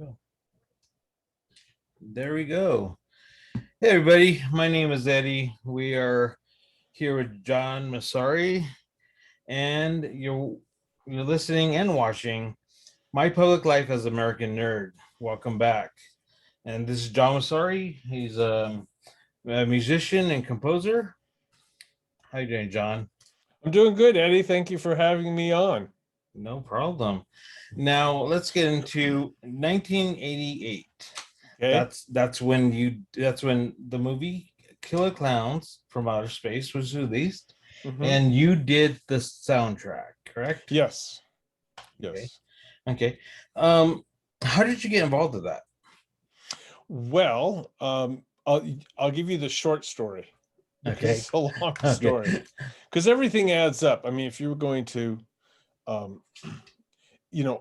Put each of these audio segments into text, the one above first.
go. There we go. Hey, everybody. My name is Eddie. We are here with John Masarri, and you're listening and watching My Public Life as American Nerd. Welcome back. And this is John Masarri. He's a musician and composer. How you doing, John? I'm doing good, Eddie. Thank you for having me on. No problem. Now let's get into 1988. Okay. That's when the movie Killer Clowns from Outer Space was released, hmm and you did the soundtrack, correct? Yes. Okay. Yes. Okay. Um, how did you get involved with that? Well, I'll give you the short story because Okay. it's a long Okay. story. Because everything adds up. I mean, if you were going to, um,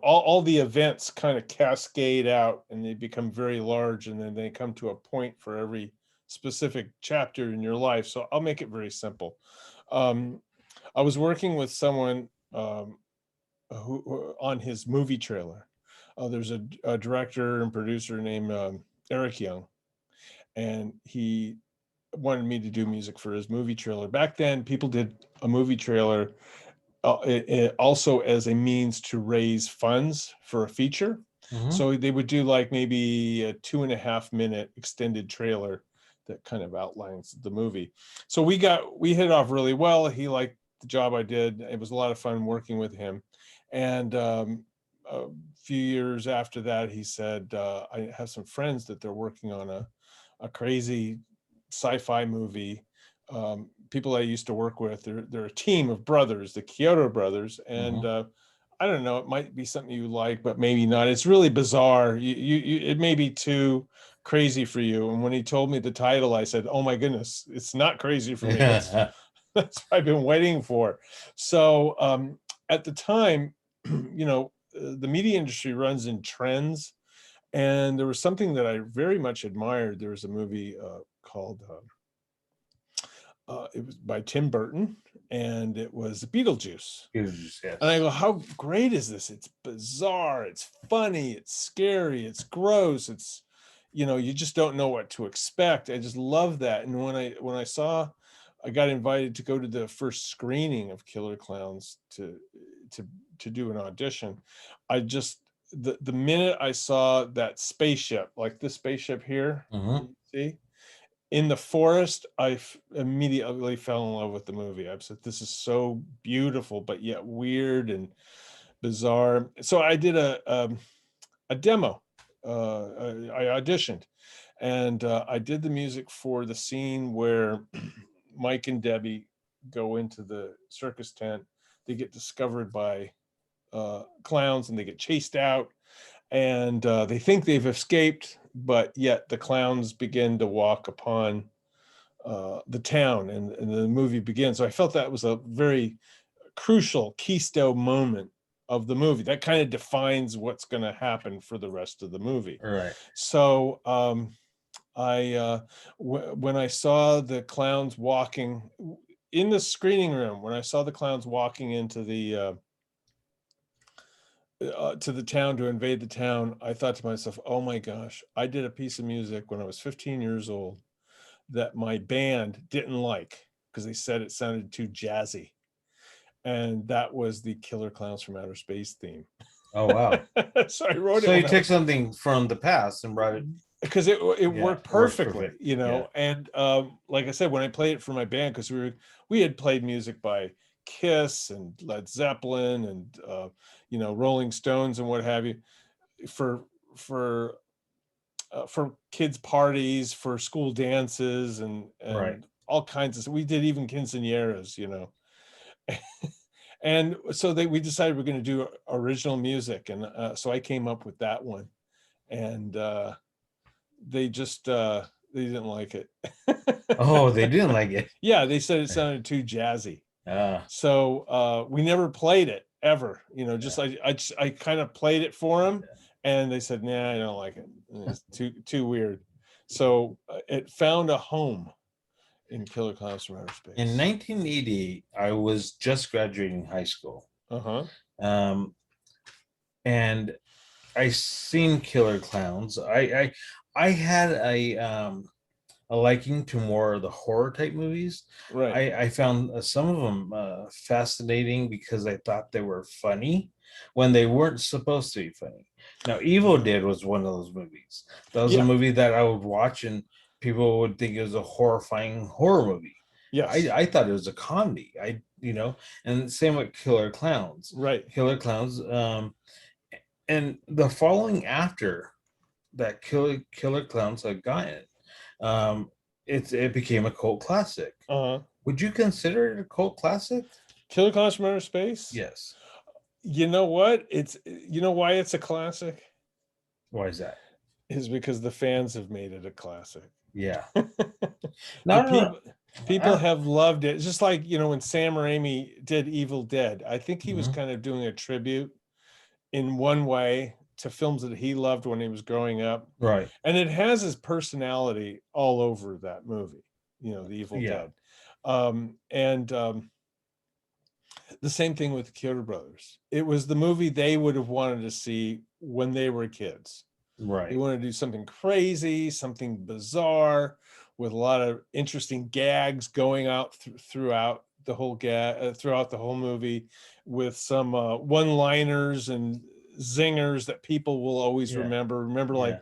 all the events kind of cascade out and they become very large, and then they come to a point for every specific chapter in your life. So I'll make it very simple. Um, I was working with someone. Who on his movie trailer. There's a director and producer named Eric Young, and he wanted me to do music for his movie trailer. Back then, people did a movie trailer also as a means to raise funds for a feature. Mhm. So they would do like maybe a 2.5 minute extended trailer that kind of outlines the movie. So we hit it off really well. He liked the job I did. It was a lot of fun working with him. And a few years after that, he said, I have some friends that they're working on a crazy sci-fi movie. People I used to work with, they're a team of brothers, the Kyoto brothers, and Mhm. I don't know, it might be something you like, but maybe not. It's really bizarre. It may be too crazy for you. And when he told me the title, I said, "Oh my goodness, it's not crazy for me. That's that's what I've been waiting for." So at the time, the media industry runs in trends, and there was something that I very much admired. There was a movie called it was by Tim Burton, and it was Beetlejuice. Yes. And I go, how great is this? It's bizarre, it's funny, it's scary, it's gross, it's you just don't know what to expect. I just love that. And when I saw I got invited to go to the first screening of Killer Clowns to to do an audition, I just the minute I saw that spaceship, like this spaceship here, Mhm. you see, in the forest, immediately fell in love with the movie. I said, "This is so beautiful, but yet weird and bizarre." So I did a demo. I auditioned, and I did the music for the scene where Mike and Debbie go into the circus tent. They get discovered by clowns, and they get chased out, and they think they've escaped, but yet the clowns begin to walk upon the town, and the movie begins. So I felt that was a very crucial keystone moment of the movie that kind of defines what's going to happen for the rest of the movie. All right. So when I saw the clowns walking in the screening room, when I saw the clowns walking into the to the town to invade the town, I thought to myself, "Oh my gosh, I did a piece of music when I was 15 years old that my band didn't like because they said it sounded too jazzy." And that was the Killer Clowns from Outer Space theme. Oh, wow. So I wrote So it you when I took was, something from the past and brought it. because it Yeah, worked it works perfectly, perfect. Yeah. and like I said, when I played it for my band, because we had played music by Kiss and Led Zeppelin and Rolling Stones and what have you, for for for kids parties, for school dances, Right. and all kinds of. We did even quinceañeras. And so we decided we're going to do original music, and so I came up with that one, and they just they didn't like it. Oh, they didn't like it. Yeah, they said it sounded too jazzy. Ah, So we never played it ever. yeah. Just I kind of played it for them, and they said, "Nah, I don't like it. It's too weird." So it found a home in Killer Clowns from Outer In Space. 1980, I was just graduating high school. Uh huh. Um, and I seen Killer Clowns. I had a liking to more of the horror type movies. Right. I found some of them fascinating because I thought they were funny when they weren't supposed to be funny. Now, Evil Uh-huh. Dead was one of those movies. That was a Yeah. movie that I would watch and people would think it was a horrifying horror movie. Yes. I thought it was a comedy. And same with Killer Clowns. Right. Killer Clowns, and the following after that Killer Clowns had gotten, um, it became a cult classic. Uh-huh. Would you consider it a cult classic? Killer Clowns from Outer Space. Yes. You know what? You know why it's a classic Why is that? is because the fans have made it a classic. Yeah. The No, no, no. people have loved it. It's just like, when Sam Raimi did Evil Dead, I think he was Mhm. kind of doing a tribute in one way to films that he loved when he was growing up. Right. And it has his personality all over that movie, the Evil Yeah. Dead. And the same thing with the Kyoto Brothers. It was the movie they would have wanted to see when they were kids. They Right. wanted to do something crazy, something bizarre, with a lot of interesting gags going out throughout the whole movie, with some one-liners and zingers that people will always Yeah. remember. Remember, like,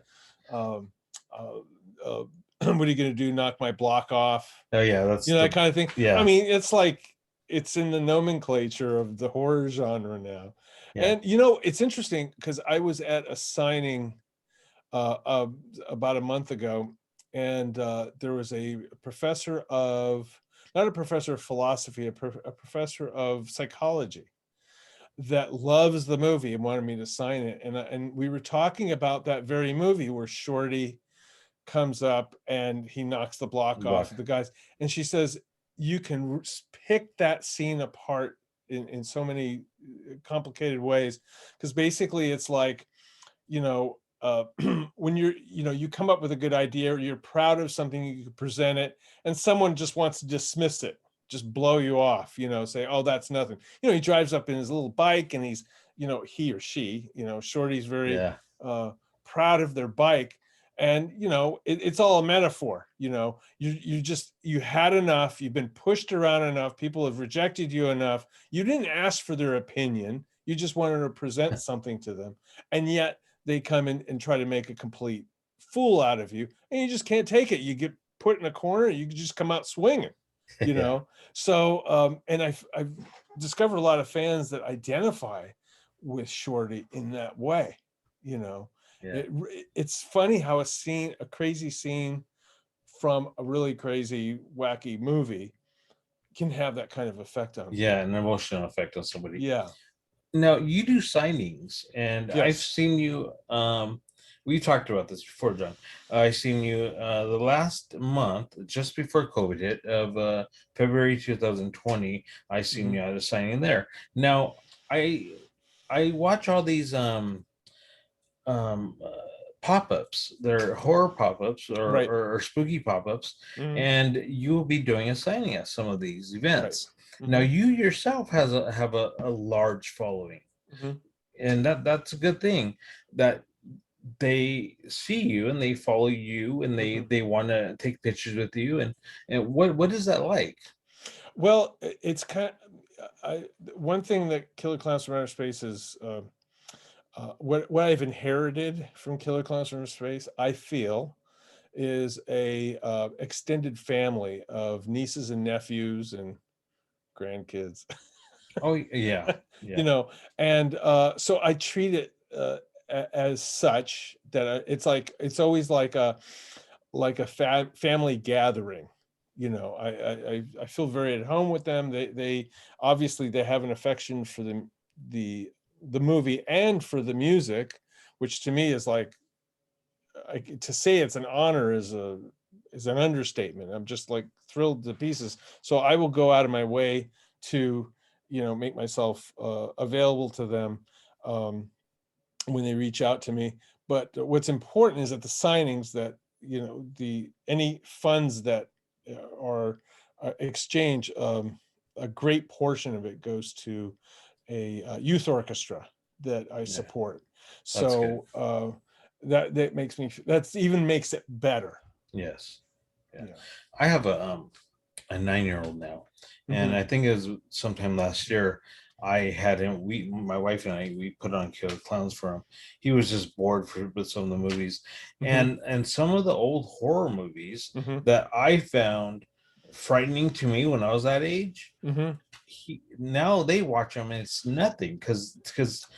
Yeah. um, uh, uh, what are you going to do? Knock my block off? Oh yeah. That's That the kind of thing. I yeah. mean, it's like it's in the nomenclature of the horror genre now. Yeah. And it's interesting because I was at a signing uh, uh, about a month ago, and there was a professor of not a professor of philosophy, a professor of psychology that loves the movie and wanted me to sign it. And we were talking about that very movie where Shorty comes up and he knocks the block off of Block. the guys, and she says you can pick that scene apart in so many complicated ways, because basically it's like, when you come up with a good idea, or you're proud of something, you can present it, and someone just wants to dismiss it, just blow you off, say, oh, that's nothing. He drives up in his little bike, and he or she, Shorty's very Yeah. uh, proud of their bike. And it's all a metaphor. You had enough, you've been pushed around enough, people have rejected you enough, you didn't ask for their opinion, you just wanted to present something to them, and yet they come in and try to make a complete fool out of you, and you just can't take it. You get put in a corner, you can just come out swinging, you Yeah. know. So and I've discovered a lot of fans that identify with Shorty in that way. you know Yeah. it's funny how a crazy scene from a really crazy wacky movie can have that kind of effect on Yeah. people. An emotional effect on somebody. Yeah. Now you do signings, and I've Yes. seen you. We talked about this before, John. I seen you the last month, just before COVID hit, of February 2020. I seen Hmm. you at a signing there. Now I I watch all these um, uh, pop-ups. They're horror pop-ups Right. or spooky pop-ups, Hmm. and you will be doing a signing at some of these Right. events. Now Hmm. you yourself have a large following, Hmm. and that's a good thing that they see you and they follow you and they Hmm. they want to take pictures with you, and what is that like? Well, it's kind of, one thing that Killer Clowns from Outer Space is, what I've inherited from Killer Clowns from Outer Space, I feel, is a extended family of nieces and nephews and grandkids. Oh yeah, you yeah, know, and so I treat it as such, that it's always like a family gathering. I feel very at home with them. They obviously they have an affection for the the movie and for the music, which to me is like, to say it's an honor is an understatement. I'm just like thrilled to pieces. So I will go out of my way to make myself available to them um, when they reach out to me. But what's important is at the signings that the any funds that are exchange, a great portion of it goes to a youth orchestra that I yeah, support. That's good. So that makes me, that's even makes it better. Yes. Yeah. Yeah. I have a 9-year-old now, and Hmm. I think it was sometime last year. I had him. My wife and we put on Killer Clowns for him. He was just bored with some of the movies, Hmm. and some of the old horror movies Hmm. that I found frightening to me when I was that age. Hmm. Now they watch them and it's nothing because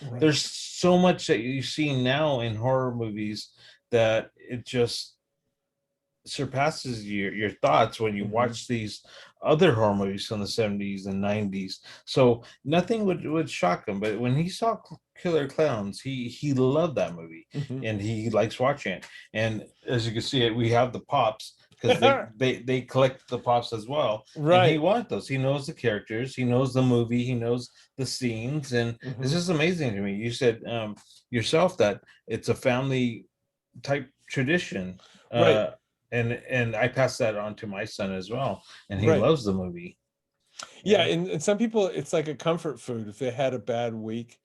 Right. there's so much that you see now in horror movies that it just surpasses your thoughts when you Hmm. watch these other horror movies from the 70s and 90s. So nothing would shock him. But when he saw Killer Clowns, he loved that movie Hmm. and he likes watching it. And as you can see it, we have the pops because they collect the pops as well. And he Right. wants those. He knows the characters, he knows the movie, he knows the scenes, and it's Hmm. just amazing to me. You said yourself that it's a family type tradition. Right. And I pass that on to my son as well, and he Right. loves the movie. Yeah, Yeah, and some people, it's like a comfort food. If they had a bad week,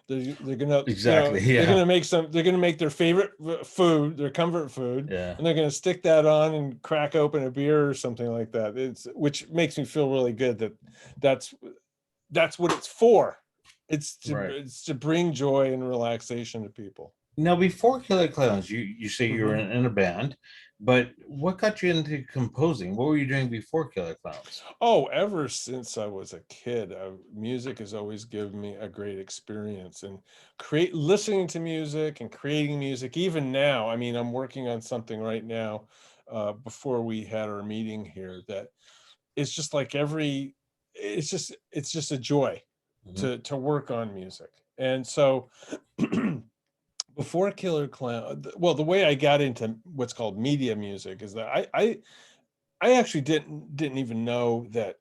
they're gonna, exactly. they're Yeah, gonna make some, they're gonna make their favorite food, their comfort food, yeah, and they're gonna stick that on and crack open a beer or something like that. It's, which makes me feel really good that that's that's what it's for. right. It's to bring joy and relaxation to people. Now, before Killer Clowns, you say you were Hmm. in a band, but what got you into composing? What were you doing before Killer Clowns? Oh, ever since I was a kid, music has always given me a great experience, and create listening to music and creating music. Even now, I mean, I'm working on something right now. Before we had our meeting here, that it's just like every, it's just a joy Mhm. to work on music. And so before Killer Clown, well, the way I got into what's called media music is that I actually didn't even know that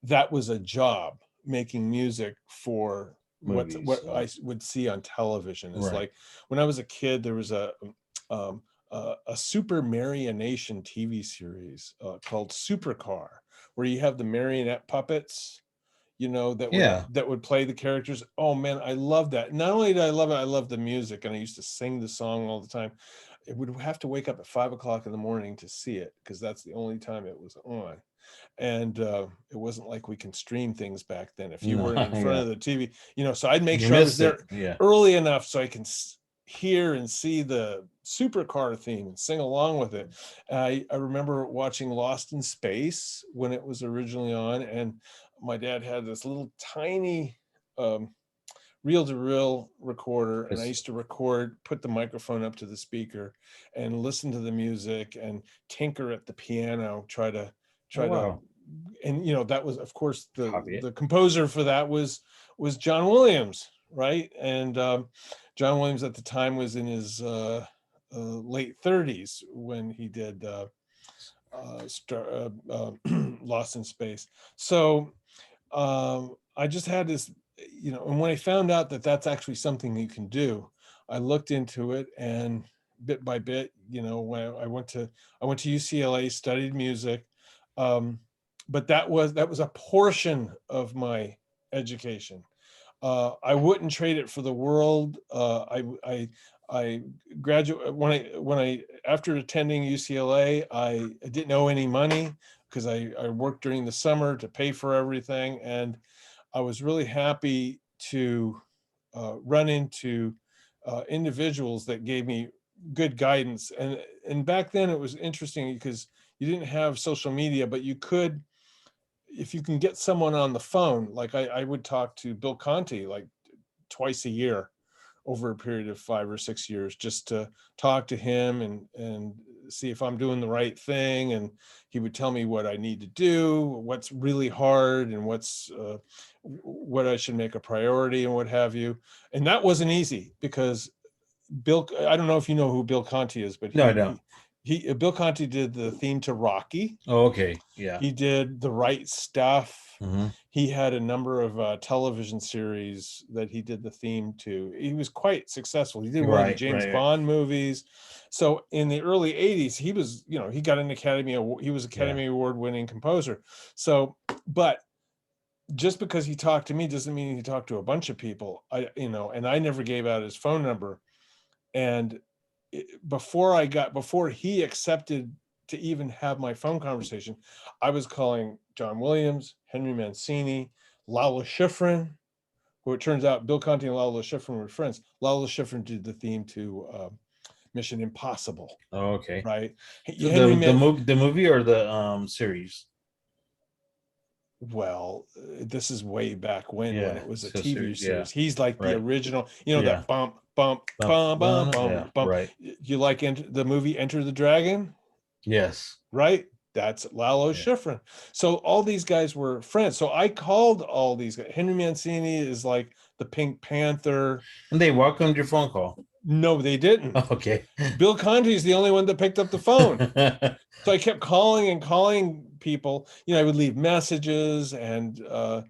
that was a job, making music for Movies. what would see on television. Is Right. like when I was a kid, there was um, a Super Marionation TV series called Supercar, where you have the marionette puppets, Yeah. that would play the characters. Oh man, I love that. Not only did I love it, I love the music, and I used to sing the song all the time. It would have to wake up at 5 o'clock in the morning to see it, because that's the only time it was on. And it wasn't like we can stream things back then. If you No. weren't in front Yeah. of the TV, so I'd make You sure I was missed it. there Yeah. early enough so I can hear and see the supercar theme and sing along with it. I remember watching Lost in Space when it was originally on, and my dad had this little tiny um, reel-to-reel recorder, and I It's, used to record, put the microphone up to the speaker and listen to the music and tinker at the piano, oh try to wow. and that was, of course, Copy it. the composer for that was John Williams, right? And John Williams at the time was in his late 30s when he did Lost in Space. So I just had this, and when I found out that that's actually something you can do, I looked into it, and bit by bit, when I went to UCLA, studied music, um, but that was a portion of my education. I wouldn't trade it for the world. I graduate when I after attending UCLA, I didn't owe any money because I worked during the summer to pay for everything, and I was really happy to run into individuals that gave me good guidance. And back then it was interesting because you didn't have social media, but you could, if you can get someone on the phone. Like I would talk to Bill Conti like twice a year over a period of 5 or 6 years, just to talk to him and see if I'm doing the right thing. And he would tell me what I need to do, what's really hard, and what I should make a priority and what have you. And that wasn't easy because I don't know if you know who Bill Conti is, but No, I don't. Bill Conti did the theme to Rocky. Oh, okay. Yeah. He did The Right Stuff. Hmm. He had a number of television series that he did the theme to. He was quite successful. He did one of the Right. James Right. Bond movies. So in the early 80s, he was, he got an Academy Award. He was Yeah. Academy Award winning composer. So, but just because he talked to me doesn't mean he talked to a bunch of people. And I never gave out his phone number. And before he accepted to even have my phone conversation, I was calling John Williams, Henry Mancini, Lalo Schifrin, who it turns out Bill Conti and Lalo Schifrin were friends. Lalo Schifrin did the theme to Mission Impossible, Oh, okay. right? So Henry the movie or the series? Well, this is way back when Yeah. it was a So TV series. Yeah. series. He's like the Right. original, Yeah. that bump, bump, bum, bum, Yeah. bum, bum. Right. You like the movie Enter the Dragon, Yes. right? That's Lalo Yeah. Schifrin. So all these guys were friends. So I called all these guys. Henry Mancini is like the Pink Panther. And they welcomed your phone call. No, they didn't. Okay. Bill Conti is the only one that picked up the phone. So I kept calling and calling people. I would leave messages, and I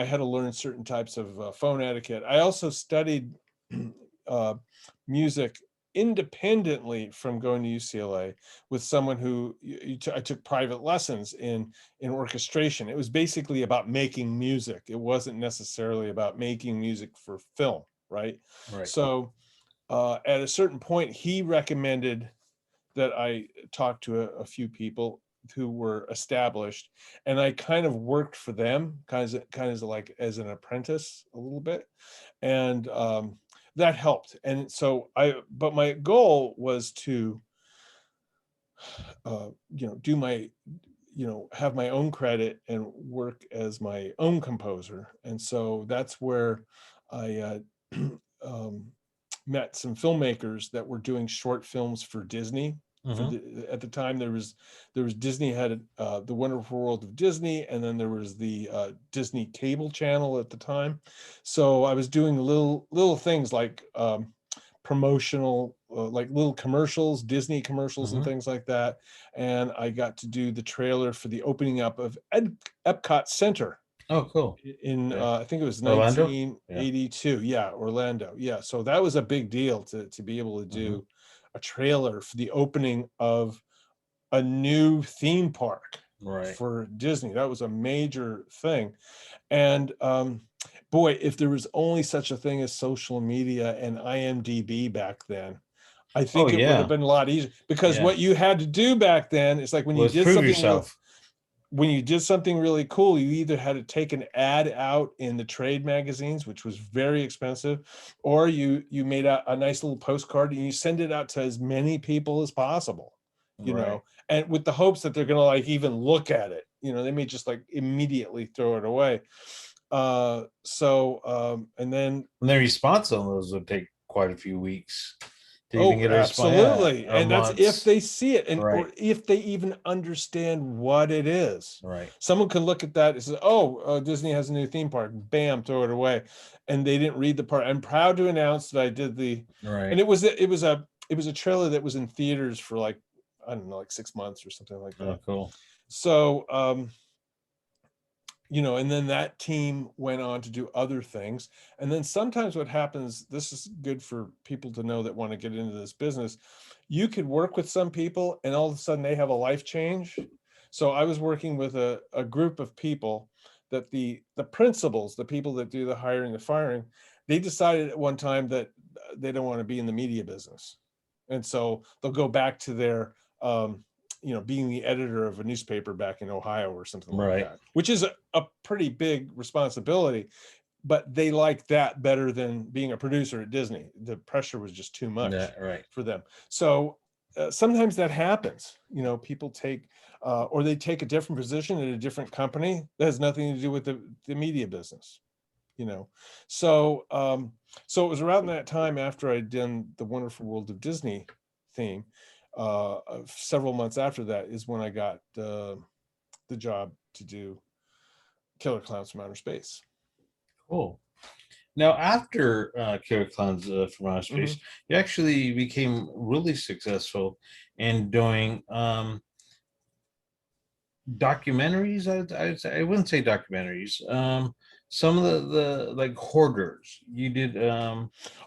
had to learn certain types of phone etiquette. I also studied uh, music independently from going to UCLA with someone who I took private lessons in orchestration. It was basically about making music. It wasn't necessarily about making music for film, right? Right. So at a certain point, he recommended that I talked to a few people who were established, and I kind of worked for them, kind of like as an apprentice a little bit, and that helped. And so but my goal was to, do my, have my own credit and work as my own composer. And so that's where I um, met some filmmakers that were doing short films for Disney. At the time, there was Disney had the Wonderful World of Disney, and then there was the Disney cable channel at the time. So I was doing little things like promotional, like little commercials, Disney commercials and things like that. And I got to do the trailer for the opening up of Epcot Center Oh, cool. in Okay. I think it was Orlando? Yeah. 1982. Yeah, Orlando. Yeah, so that was a big deal to be able to do a trailer for the opening of a new theme park Right. for Disney. That was a major thing. And boy, if there was only such a thing as social media and IMDb back then, I Oh, think it would have yeah. been a lot easier, because Yeah. what you had to do back then is like Was prove yourself. when you did something really cool, you either had to take an ad out in the trade magazines, which was very expensive, or you made a nice little postcard and you send it out to as many people as possible, Right. and with the hopes that they're going to like even look at it. They may just like immediately throw it away. And then, And the response on those would take quite a few weeks to even oh, get a response. Yeah. absolutely. Or And that's if months. they see it, Right. or if they even understand what it is. Right. Someone can look at that and say, oh, Disney has a new theme park, bam, throw it away. And they didn't read the part. I'm proud to announce that I did Right. and it was a trailer that was in theaters for like, I don't know, like 6 months or something like that. Oh, cool. So, and then that team went on to do other things. And then sometimes what happens, this is good for people to know that want to get into this business. You could work with some people and all of a sudden they have a life change. So I was working with a group of people that the principals, the people that do the hiring, the firing, they decided at one time that they don't want to be in the media business. And so they'll go back to their, being the editor of a newspaper back in Ohio or something like Right. that, which is a pretty big responsibility. But they like that better than being a producer at Disney. The pressure was just too much Yeah. Right. for them. So sometimes that happens. People take, or they take a different position at a different company that has nothing to do with the media business. So so it was around that time, after I'd done the Wonderful World of Disney theme, several months after that is when I got the job to do Killer Clowns from Outer Space. Cool. Now, after Killer Clowns from Outer Space, you actually became really successful in doing documentaries. I wouldn't say documentaries. Some of the like hoarders. You did.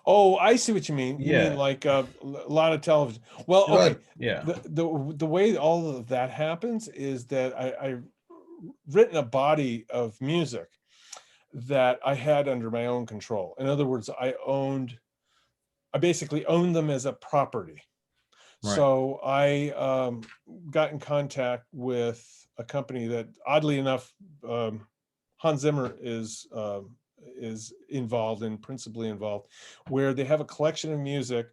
Oh, I see what you mean. You mean Yeah. like a lot of television. Well, okay. Yeah. The way all of that happens is that I've written a body of music that I had under my own control. In other words, I basically owned them as a property. Right. So I got in contact with a company that, oddly enough, Hans Zimmer is involved and principally involved, where they have a collection of music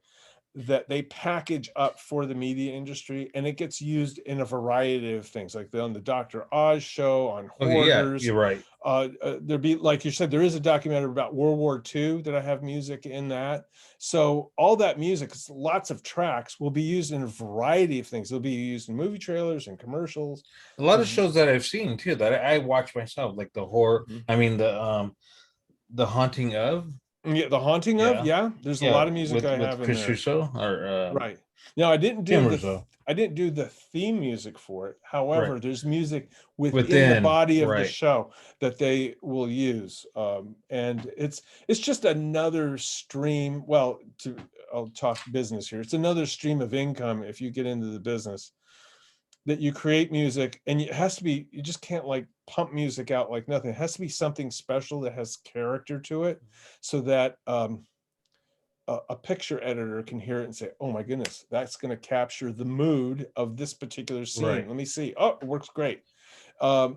that they package up for the media industry, and it gets used in a variety of things, like on the Dr. Oz show, on Okay. Yeah, Hoarders. you're right. There be, like you said, there is a documentary about World War II that I have music in that. So all that music, lots of tracks, will be used in a variety of things. They'll be used in movie trailers and commercials. A lot of shows that I've seen too that I watch myself, like the horror. Mhm. I mean the haunting of. Yeah, The Haunting of, Yeah, yeah. There's a yeah, lot of music I with have in Chris there. Russo or Right. Now, Tim Russo. I didn't do the theme music for it. Right. However, there's music within the Within. body of the Right. show that they will use, and it's just another stream. Well, I'll talk business here. It's another stream of income if you get into the business, that you create music, and it has to be. You just can't like pump music out like nothing. It has to be something special that has character to it, so that a picture editor can hear it and say, "Oh my goodness, that's going to capture the mood of this particular scene. Right. Let me see. Oh, it works great."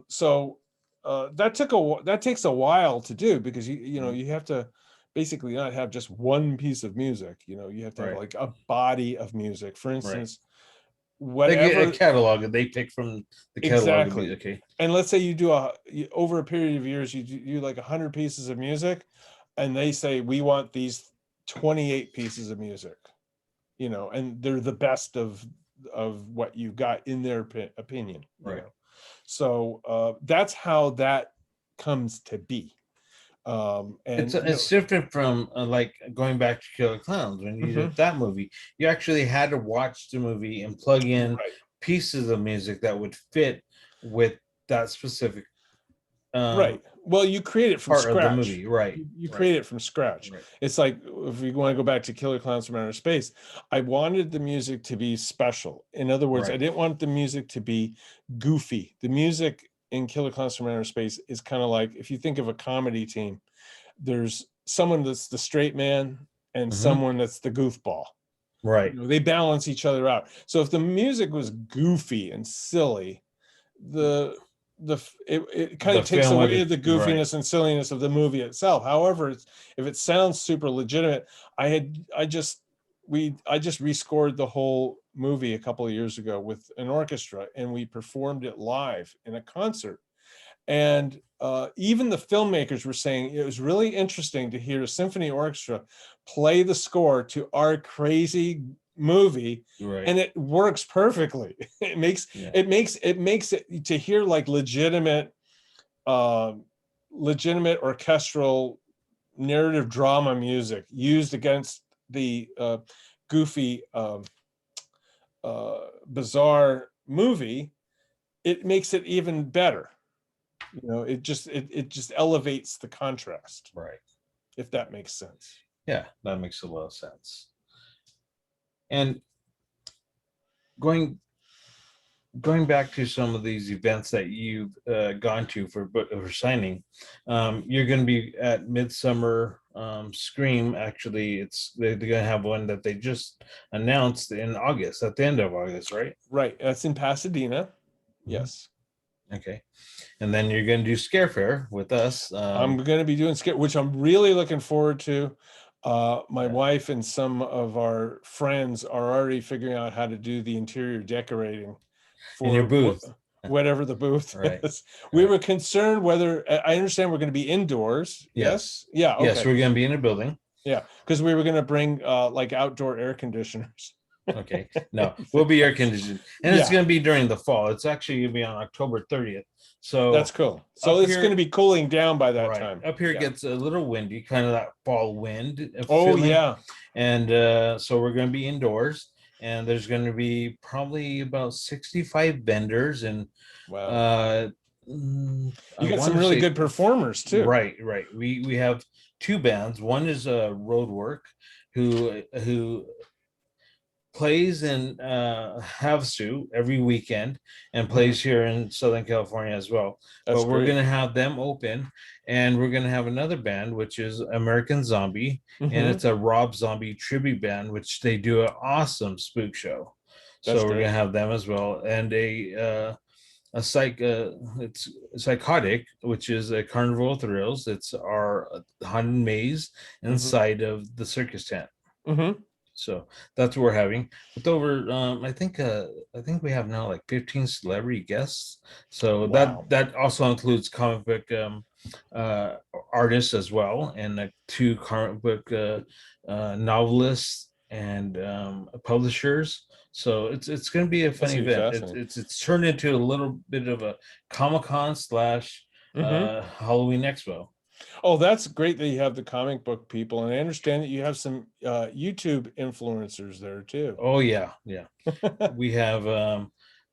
So that takes a while to do, because Mhm. you have to basically not have just one piece of music. You have to have Right. like a body of music. For Right. instance, They get a whatever. catalog and they pick from the catalog of Exactly. music. Okay. And let's say over a period of years, you do like 100 pieces of music, and they say, we want these 28 pieces of music, and they're the best of what you got in their opinion. Right. So that's how that comes to be. It's And it's different from like going back to Killer Clowns when you mhm, did that movie. You actually had to watch the movie and plug in right, pieces of music that would fit with that specific right. Well, you create it from part of the scratch. movie. Right. You Right. create it from scratch. Right. It's like, if we want to go back to Killer Clowns from Outer Space, I wanted the music to be special. In other words, I Right. didn't want the music to be goofy. The music in Killer Clowns from Outer Space is kind of like, if you think of a comedy team, there's someone that's the straight man and Hmm. someone that's the goofball. Right. They balance each other out. So if the music was goofy and silly, the it kind The of takes film would. away the Right. goofiness and silliness of the movie itself. However, if it sounds super legitimate, I just rescored the whole movie a couple of years ago with an orchestra, and we performed it live in a concert. And even the filmmakers were saying it was really interesting to hear a symphony orchestra play the score to our crazy movie, Right. and it works perfectly. Yeah. It makes it to hear like uh, legitimate orchestral narrative drama music used against the goofy, bizarre movie. It makes it even better. It just elevates the contrast, Right. if that makes sense. Yeah, that makes a lot of sense. And going going back to some of these events that you've gone to for signing, you're going to be at Midsummer Scream. Actually, they're going to have one that they just announced in August, at the end of August, right? Right, that's in Pasadena. Mhm. Yes. Okay, and then you're going to do Scare Fair with us. I'm going to be doing skit, which I'm really looking forward to. My Yeah. wife and some of our friends are already figuring out how to do the interior decorating In your for booth, whatever the booth right? is. We Right. were concerned whether, I understand we're going to be indoors. Yes. Yes. Yeah. Yes, Okay. we're going to be in a building. Yeah. Because we were going to bring like outdoor air conditioners. Okay. No, we'll be air conditioned. And it's Yeah. going to be during the fall. It's actually going to be on October 30th. That's So cool. So up it's going to here, be cooling down by that right. time. Up here it Yeah. gets a little windy, kind of that fall wind Oh feeling. yeah. And so we're going to be indoors. And there's going to be probably about 65 vendors. And Wow. I You got want some to really say, good performers too. right, right. We have two bands. One is Roadwork, who plays in Havasu every weekend and Mhm. plays here in Southern California as well. That's But we're great. gonna have them open, and we're gonna have another band which is American Zombie, and Hmm. it's a Rob Zombie tribute band, which they do an awesome spook show. That's So we're gonna great. have them as well, and a it's psychotic, which is a carnival of thrills. It's our haunted maze Hmm. inside of the circus tent. Hmm. So that's what we're having. With over, I think we have now like 15 celebrity guests. So Wow. that also includes comic book uh, artists as well, and two comic book novelists and publishers. So it's going to be a fun That's gonna be event. fascinating. It's turned into a little bit of a Comic Con slash Hmm. Halloween Expo. Oh, that's great that you have the comic book people, and I understand that you have some YouTube influencers there too. Oh yeah, yeah. We have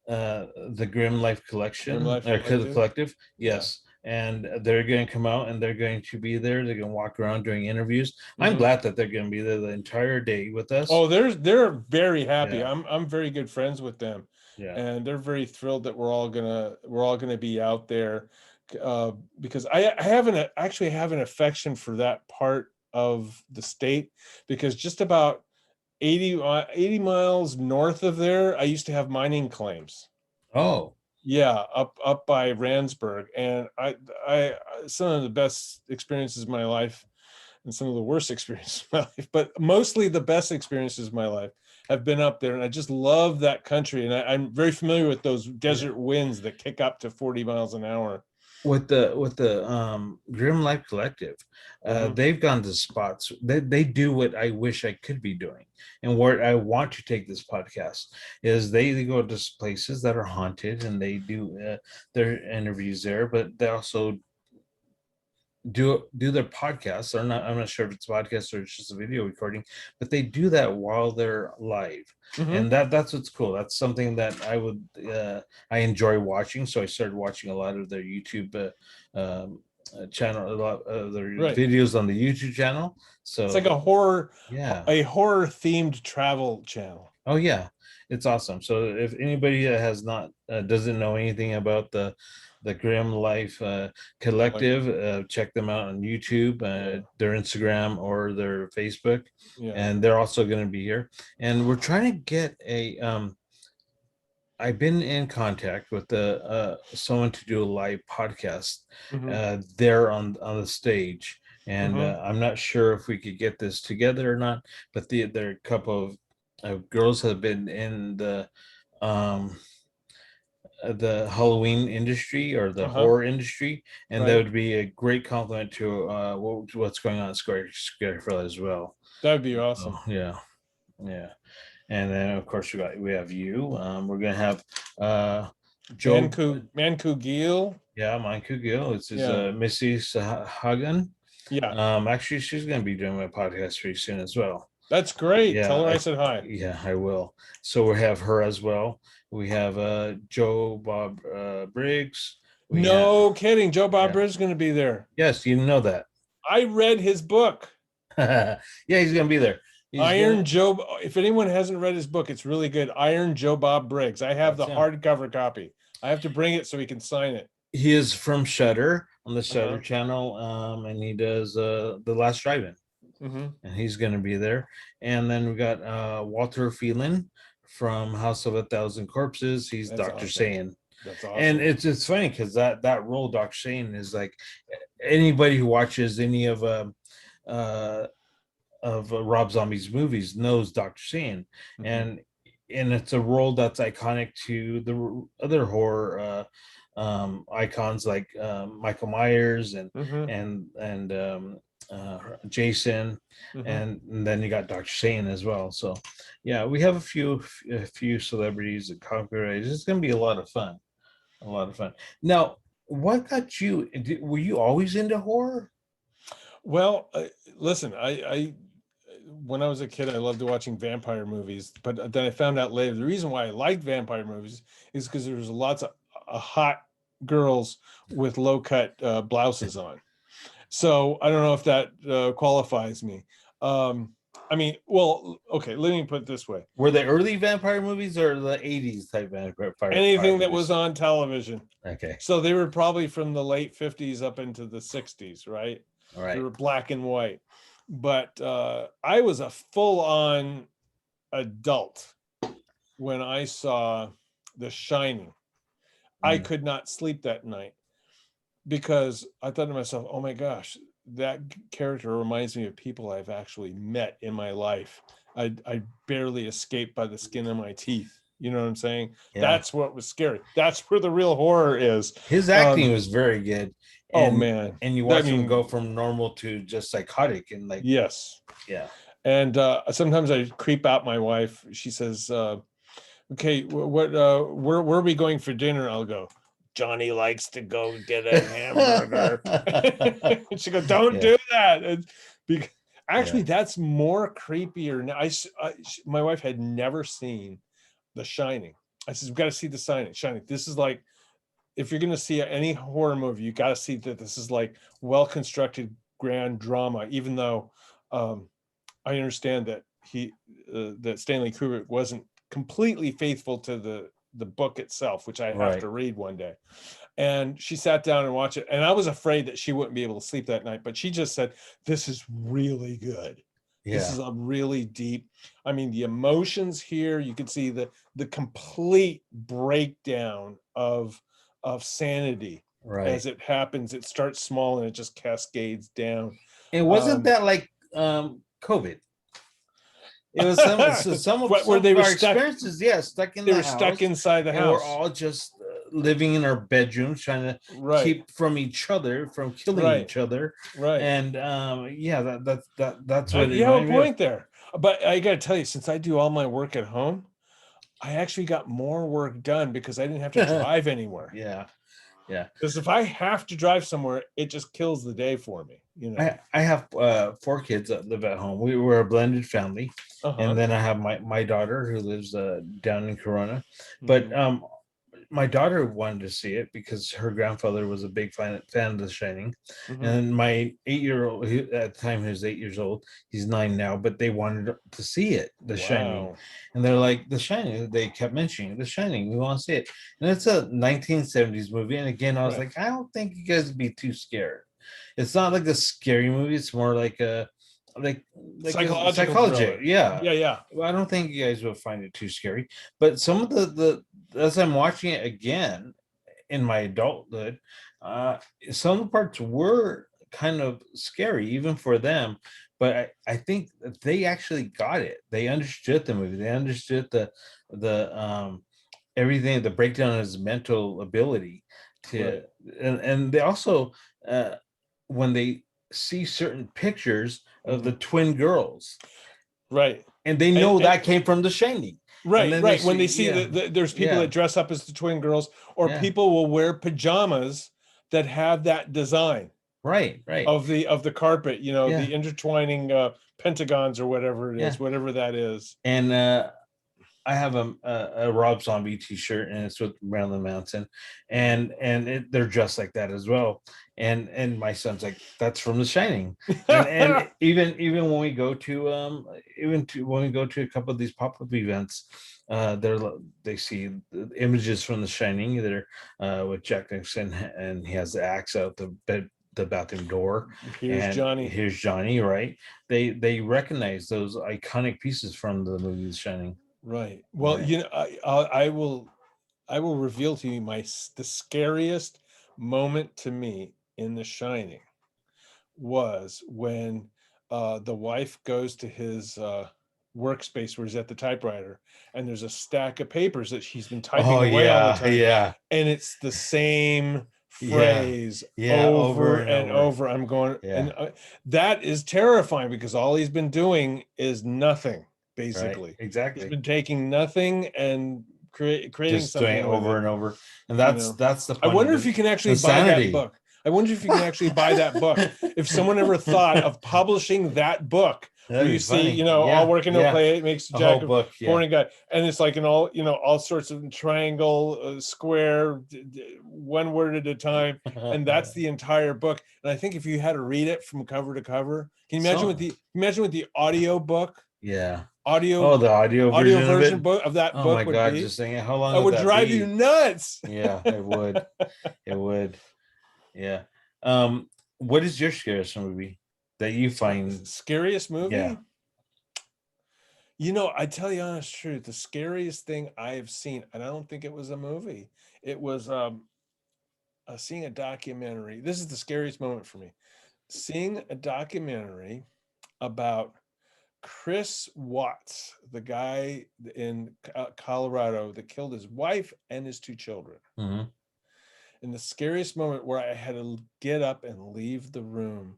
the Grim Life Grim Collection Life or Collective. Collective, Yeah. yes, and they're going to come out and they're going to be there. They're going to walk around doing interviews. I'm Hmm. glad that they're going to be there the entire day with us. Oh, they're very happy. Yeah, I'm very good friends with them, yeah. and they're very thrilled that we're all gonna be out there, uh, because I have actually have an affection for that part of the state, because just about 80 miles north of there, I used to have mining claims. Oh, Yeah, up by Randsburg, and I some of the best experiences of my life and some of the worst experiences of my life, but mostly the best experiences of my life have been up there. And I just love that country. And I'm very familiar with those yeah. desert winds that kick up to 40 miles an hour. With the Grim Life Collective, Hmm. they've gone to spots. They do what I wish I could be doing, and where I want to take this podcast is they go to places that are haunted and they do their interviews there, but they also do their podcasts. Or not, I'm not sure if it's a podcast or it's just a video recording, but they do that while they're live, Hmm. and that's what's cool. That's something that I enjoy watching. So I started watching a lot of their YouTube channel, a lot of their Right. videos on the YouTube channel. It's like So a horror, yeah. a horror themed travel channel. Oh yeah, it's awesome. So if anybody has not doesn't know anything about the Grim Life Like, Collective, check them out on YouTube, yeah, their Instagram or their Facebook, yeah. and they're also going to be here. And we're trying to get a. I've been in contact with the someone to do a live podcast Hmm. there on the stage, and Hmm. I'm not sure if we could get this together or not. But there are a couple of girls have been in um, the Halloween industry or the Uh-huh. horror industry, and that Right. would be a great compliment to what's going on at Scarecrow as well. That would be Oh awesome. yeah, yeah. And then of course we have you. We're gonna have uh Joe. Manku Gil. Yeah, mine Kugil. This is Yeah. Missy Hagan. Yeah. Actually, she's gonna be doing my podcast pretty soon as well. That's great. Yeah, Tell her I said hi. yeah, I will. So we have her as well. We have Joe Bob Briggs. We have No kidding. Joe Bob yeah. Bridge is going to be there. Yes, you know that. I read his book, Yeah, he's gonna be there. He's Iron gonna. Joe. If anyone hasn't read his book, it's really good. Iron Joe Bob Briggs. I have That's the him. hardcover copy. I have to bring it so he can sign it. He is from Shutter on the Shutter Uh-huh. channel, and he does the Last Drive-In, Hmm. and he's gonna be there. And then we got Walter Phelan from House of a Thousand Corpses. He's That's Doctor awesome. Satan, That's and awesome. it's funny because that role, Doctor Satan, is like anybody who watches any uh, of Rob Zombie's movies knows Doctor Satan, Hmm. and it's a role that's iconic to the other horror icons like Michael Myers Hmm. and Jason, Hmm. and then you got Doctor Satan as well. So yeah, we have a few celebrities and copywriters. It's going to be a lot of fun, a lot of fun. Now, what got you? Were you always into horror? Well, listen, when I was a kid, I loved watching vampire movies, but then I found out later the reason why I liked vampire movies is because there was lots of hot girls with low cut blouses on. So I don't know if that qualifies me. Um, I mean, well, okay, let me put it this way. Were they early vampire movies or the 80s type vampire Anything that movies? was on television. Okay. So they were probably from the late 50s up into the 60s, right? All They right. were black and white. But I was a full-on adult when I saw The Shining. I could not sleep that night because I thought to myself, oh my gosh, that character reminds me of people I've actually met in my life. I barely escaped by the skin of my teeth. You know what I'm saying? Yeah. That's what was scary. That's where the real horror is. His acting was very good. Oh And, man. and you watch him go from normal to just psychotic and like, yes. yeah. And sometimes I creep out my wife. She says, okay, where are we going for dinner? I'll go, Johnny likes to go get a hamburger. She goes, don't do that. And because, actually, that's more creepier. Now, my wife had never seen The Shining. I said, we've got to see The Shining. This is like, if you're going to see any horror movie, you got to see that this is like well-constructed grand drama, even though I understand that that Stanley Kubrick wasn't completely faithful to the book itself, which I have to read one day. And she sat down and watched it, and I was afraid that she wouldn't be able to sleep that night, but she just said, this is really good. This is a really deep, I mean, the emotions here, you can see the complete breakdown of sanity as it happens. It starts small and it just cascades down. It wasn't that like COVID. It was some of where they were our stuck, experiences. Yeah, stuck in they the were house, stuck inside the and house. we're all just living in our bedrooms, trying to keep from each other, from killing each other. Right. And yeah, that's what you have a point there. But I got to tell you, since I do all my work at home, I actually got more work done because I didn't have to drive anywhere. Yeah. Yeah. Because if I have to drive somewhere, it just kills the day for me. You know, I have 4 kids that live at home. We were a blended family. And then I have my daughter who lives down in Corona. But my daughter wanted to see it because her grandfather was a big fan of The Shining. And my 8-year-old, at the time he was 8 years old, he's 9 now, but they wanted to see it, The Shining. And they're like, The Shining, they kept mentioning The Shining, we want to see it. And it's a 1970s movie. And again, I was like, I don't think you guys would be too scared. It's not like a scary movie, it's more like a psychology. Yeah. Well, I don't think you guys will find it too scary. But some of the as I'm watching it again in my adulthood, some of the parts were kind of scary, even for them. But I think that they actually got it. They understood the movie. They understood the everything, the breakdown of his mental ability to, and they also when they see certain pictures of the twin girls, and they know that came from The Shining, when they see that there's people that dress up as the twin girls, or people will wear pajamas that have that design of the carpet, you know, the intertwining pentagons or whatever it is, whatever that is. And I have a Rob Zombie t-shirt, and it's with Marilyn Manson, and they're dressed like that as well. And my son's like, that's from The Shining. And even when we go to a couple of these pop-up events, they see the images from The Shining. They're with Jack Nicholson, and he has the axe out the bathroom door. Here's Johnny, right? They recognize those iconic pieces from the movie The Shining. Right. Well, you know, I will reveal to you the scariest moment to me in The Shining was when the wife goes to his workspace where he's at the typewriter, and there's a stack of papers that she's been typing away all the time. And it's the same phrase over and over. I'm going, and that is terrifying because all he's been doing is nothing. Basically, exactly. He's been taking nothing and creating just something over and over, and that's the point. I wonder if you can actually buy that book. I wonder if you can actually buy that book. If someone ever thought of publishing that book, That'd where you be see, funny. all Yeah, work and no yeah. play makes A Jack whole a book. Yeah. boring guy, and it's like in all sorts of triangle, square, one word at a time, and that's the entire book. And I think if you had to read it from cover to cover, can you imagine So what the audio book, yeah. audio Oh, the audio audio version of version it. book of that Oh my book would God, be? just saying it. How long That would would that drive you be? nuts. Yeah, it would. It would. Yeah. What is your scariest movie that you find? Scariest Yeah. movie? I tell you honest truth, the scariest thing I have seen, and I don't think it was a movie. It was seeing a documentary. This is the scariest moment for me. Seeing a documentary about Chris Watts, the guy in Colorado that killed his wife and his two children. Hmm. And the scariest moment where I had to get up and leave the room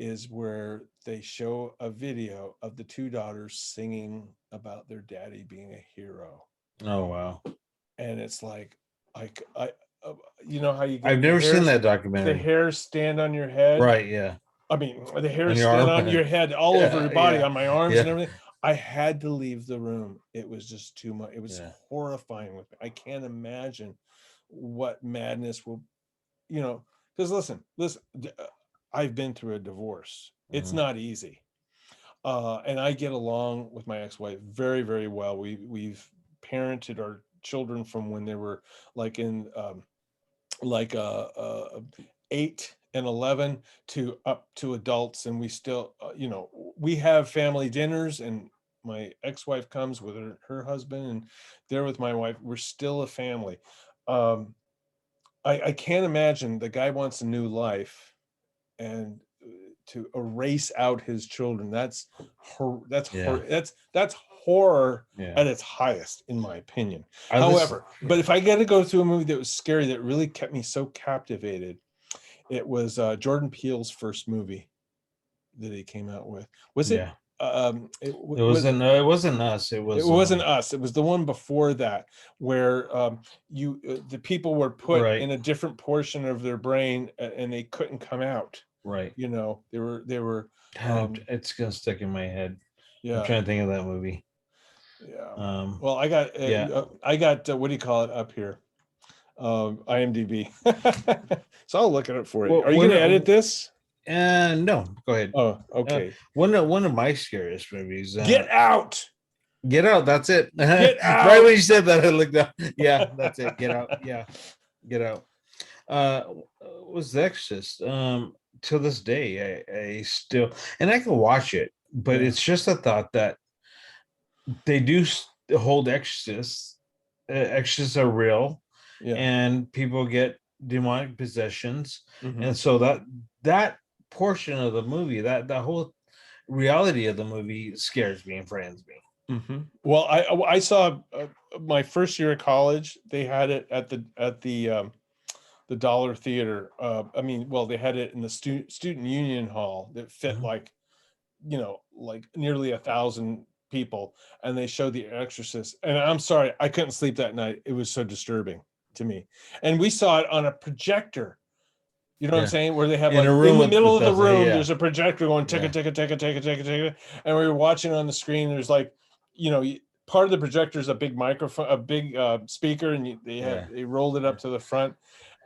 is where they show a video of the two daughters singing about their daddy being a hero. Oh wow. And it's like, I you know how you I've get never seen that the documentary. hairs stand on your head? Right. Yeah. I mean, the On hairs your stand arm. on your head all over Yeah. your body, Yeah. on my arms and Yeah. everything. I had to leave the room. It was just too much. It was Yeah. horrifying with me. I can't imagine what madness will, because listen, I've been through a divorce. It's Mhm. not easy. And I get along with my ex-wife very, very well. We've parented our children from when they were like in like 8 and 11 to up to adults, and we still we have family dinners, and my ex-wife comes with her husband, and they're with my wife. We're still a family. um I can't imagine the guy wants a new life, and to erase out his children. Yeah. That's horror Yeah. at its highest, in my opinion. I just. However, but if I get to go through a movie that was scary, that really kept me so captivated, it was Jordan Peele's first movie that he came out with. Was it? Yeah. It It was. wasn't. It wasn't us. It It was. wasn't Us. It was the one before that, where the people were put Right. in a different portion of their brain, and they couldn't come out. Right. They were. God, it's gonna stick in my head. I'm Yeah, trying to think of that movie. yeah. Um. Well, Yeah. I got what do you call it up here? IMDb. So I'll look at it for you. Well, Are you going to edit this? no. Go ahead. Oh, Uh, okay. one of my scariest movies. Get out. Get Out. That's it. Get Right when out. you said that, I looked up. Yeah, that's it. Get Out. Yeah, Get Out. Was The Exorcist. To this day, I still, and I can watch it, but Yeah. it's just a thought that they do hold exorcists. Exorcists are real, Yeah. and people get demonic possessions, Hmm. and so that portion of the movie, that whole reality of the movie scares me and frightens me. Hmm. Well, I saw my first year of college. They had it at the Dollar Theater. I mean, well, they had it in the student union hall that fit Mhm. like nearly 1,000 people, and they showed The Exorcist. And I'm sorry, I couldn't sleep that night. It was so disturbing to me. And we saw it on a projector. You know what I'm Yeah, saying? Where they have in like a in room the middle with of the us. room, Yeah, there's a projector going tick, yeah, tick, tick, tick, tick, tick, tick, and we were watching on the screen. There's like, part of the projector is a big microphone, a big speaker, and yeah. they rolled it up to the front,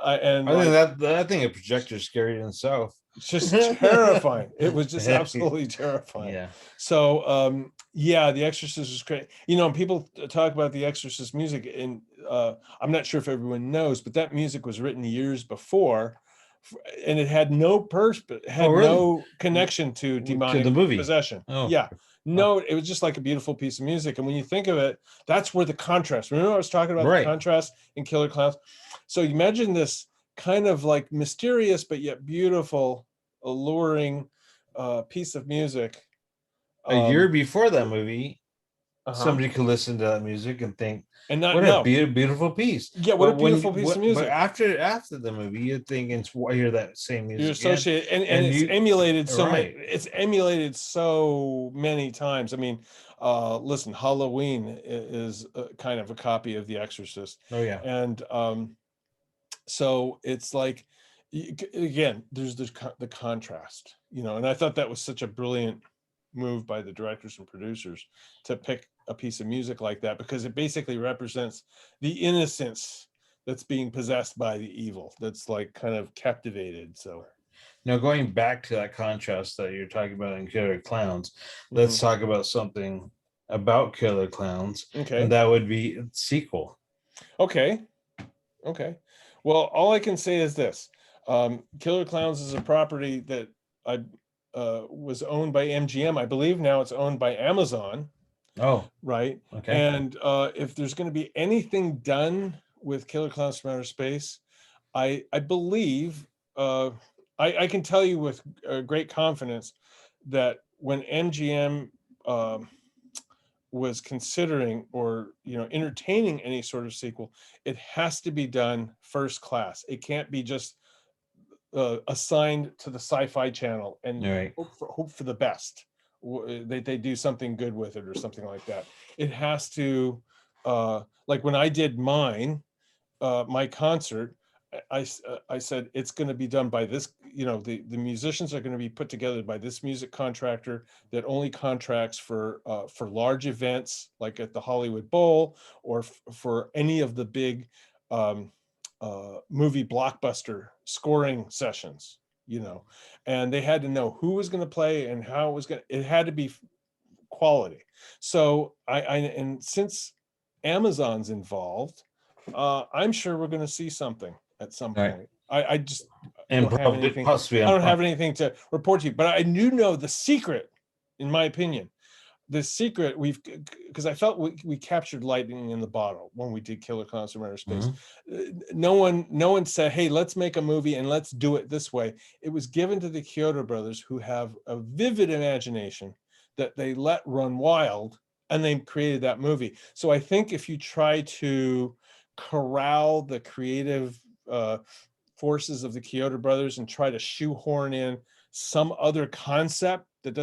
and I think like that I think a projector is scary in itself. it's just terrifying. It was just absolutely terrifying. Yeah. So yeah, The Exorcist is great. People talk about The Exorcist music, and I'm not sure if everyone knows, but that music was written years before, and it had Oh, had really? no connection to To the demonic movie? possession. Oh, Yeah. huh. No, it was just like a beautiful piece of music. And when you think of it, that's where the contrast. Remember I was talking about the Right. contrast in Killer Clowns? So you imagine this kind of like mysterious but yet beautiful, alluring piece of music. A year Um, before that movie, uh-huh. somebody could listen to that music and think, And not "What a know. beautiful piece." Yeah, what a But beautiful piece of but music. after the movie, you think it's I hear that same You're music again, associated, and and it's you emulated right. it's emulated so many times. I mean, listen, Halloween is kind of a copy of The Exorcist. Oh yeah, And so it's like, again, there's the contrast, and I thought that was such a brilliant move by the directors and producers to pick a piece of music like that, because it basically represents the innocence that's being possessed by the evil, that's like kind of captivated. So Now, going back to that contrast that you're talking about in Killer Clowns, let's mhm. talk about something about Killer Clowns, and Okay. that would be a sequel. Okay. Okay. Well, all I can say is this. Killer Clowns is a property that I was owned by MGM. I believe now it's owned by Amazon, Oh, right? okay. And if there's going to be anything done with Killer Clowns from Outer Space, I believe I can tell you with great confidence that when MGM was considering or entertaining any sort of sequel, it has to be done first class. It can't be just assigned to the Sci-Fi Channel and All right. hope for the best. They do something good with it or something like that. It has to, like when I did my concert, I said it's going to be done by this. The musicians are going to be put together by this music contractor that only contracts for large events like at the Hollywood Bowl or for any of the big um, movie blockbuster scoring sessions. And they had to know who was going to play and how it was going. It had to be quality. So and since Amazon's involved, I'm sure we're going to see something at some All right. point. I just And don't have anything. possibly I on don't Prime. have anything to report to you, but I do know the secret, in my opinion. The secret because I felt we captured lightning in the bottle when we did Killer Clowns from Outer Space. Mhm. No one said, "Hey, let's make a movie and let's do it this way." It was given to the Kyoto brothers, who have a vivid imagination that they let run wild, and they created that movie. So I think if you try to corral the creative forces of the Kyoto brothers and try to shoehorn in some other concept that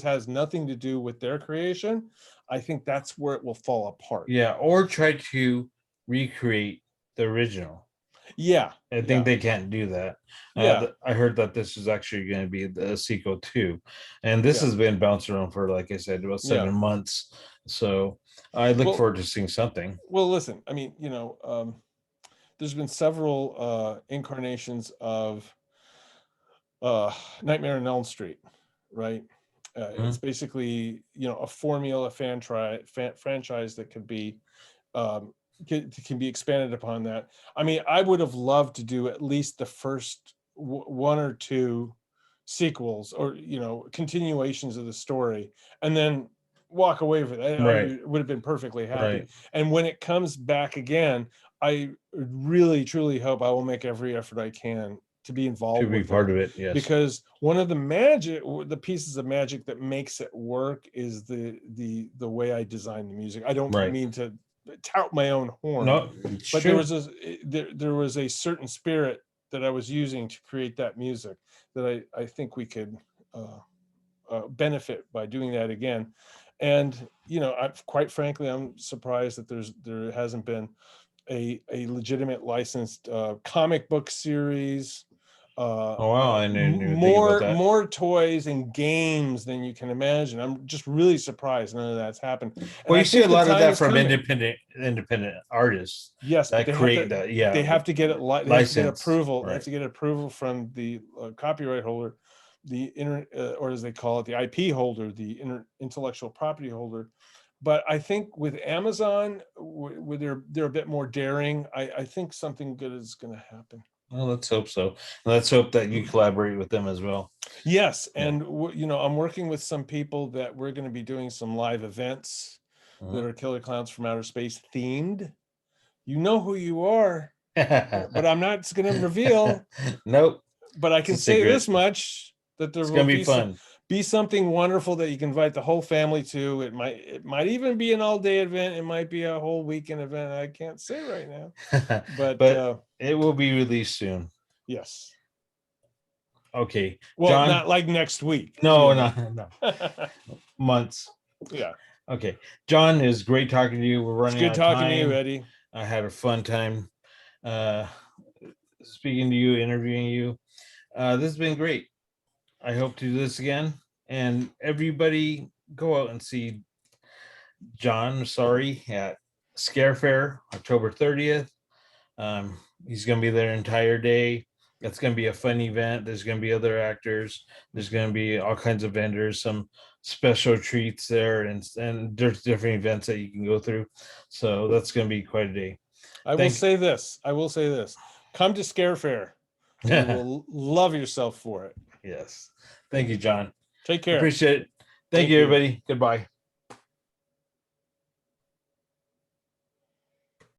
has nothing to do with their creation, I think that's where it will fall apart. Yeah, or try to recreate the original. Yeah, I think yeah, they can't do that. yeah, I heard that this is actually going to be the sequel too, and this yeah, has been bouncing around for, like I said, about yeah. 7 months. So I look Well, forward to seeing something. well, listen. I mean, there's been several incarnations of uh, Nightmare on Elm Street, right? It's Mhm. basically a formula franchise that could be um, can be expanded upon that. I mean, I would have loved to do at least the first one or two sequels or continuations of the story, and then walk away with it. I Right, would have been perfectly happy. right. And when it comes back again, I really truly hope I will make every effort I can to be To involved be with it, part of it, yes. because one of the pieces of magic that makes it work is the way I design the music. I don't Right. mean to tout my own horn, No, it's but there true. was there was a certain spirit that I was using to create that music that I think we could benefit by doing that again. And quite frankly, I'm surprised that there hasn't been a legitimate licensed comic book series, Oh wow, I didn't even think about that. more toys and games than you can imagine. I'm just really surprised none of that's happened, and Well, I you see a think the lot of time that is from coming. independent artists Yes, but that create that. they Yeah, have to get it they have to get license. approval. They have Right, to get approval from the copyright holder, the or as they call it, the IP holder, the intellectual property holder. But I think with Amazon, where they're a bit more daring, I think something good is going to happen. well, let's hope so. Let's hope that you collaborate with them as well. Yes, Yeah. and I'm working with some people that we're going to be doing some live events that Mhm. are Killer Clowns from Outer Space themed. You know who you are, but I'm not going to reveal. Nope, But I it's a can say secret. this much, that there It's will gonna be fun. be something wonderful that you can invite the whole family to. It might even be an all day event. It might be a whole weekend event. I can't say right now, but But it will be released soon. yes. Okay, Well, John. not like next week, No, no, no. Months. Yeah, Okay, John, is great talking to you. We're it's running good out of talking to you, time. Eddie. I had a fun time uh, speaking to you, interviewing you. This has been great. I hope to do this again. And everybody go out and see John Masarri at Scare Fair, October 30th. He's going to be there the entire day. It's going to be a fun event. There's going to be other actors. There's going to be all kinds of vendors, some special treats there, and there's different events that you can go through. So that's going to be quite a day. I will say this. I will say this. Come to Scare Fair. You will love yourself for it. Yes. Thank you, John. Take care. Appreciate it. Thank you, everybody. Goodbye.